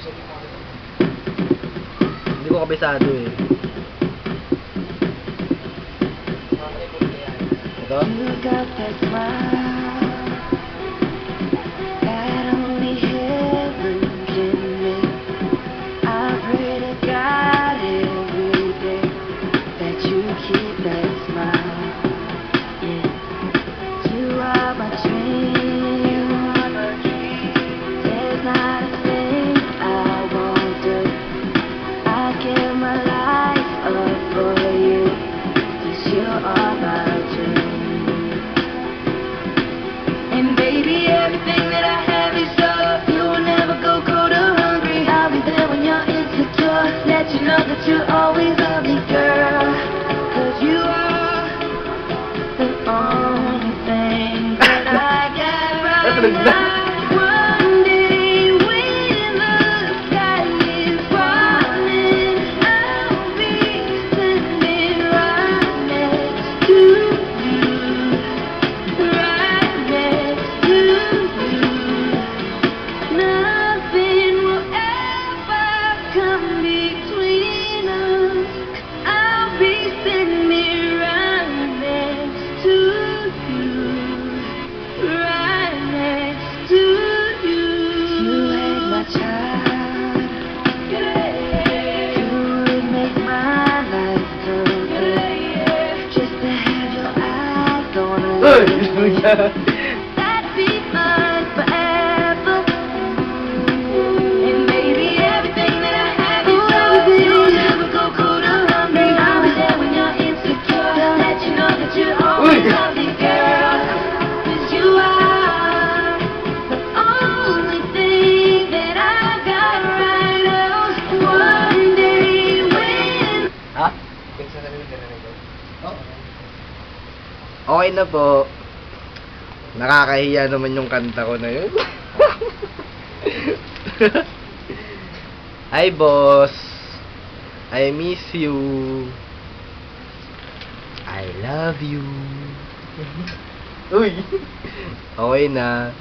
Hindi ko kabisado eh. Ito? You got that smile that only heaven can make. I pray to God every day that you keep that smile. Yeah, you are my dream. There's not a thing I won't do. I give my life up for you, 'cause you are my dream. And baby, everything that I have is yours. You will never go cold or hungry. I'll be there when you're insecure. Let you know that you'll always love me, girl. 'Cause you are the only thing that I got right now. One day when the sky is falling, I'll be standing right next to you. Right next to you. Nothing will ever come between us. I'll be standing right next to you. Right next to you. You ain't my child. You would make my life come good. Just to have your eyes on me. That'd be mine forever. And baby, everything that I have is yours. You'll never go cold or hungry. I'll be there when you're insecure. Let you know that you always love me, girl. 'Cause you are the only thing that I got right now. One day when Ha? Okay na po. Nakakahiya naman yung kanta ko na yun. Hi, boss. I miss you. I love you. Uy. Okay na.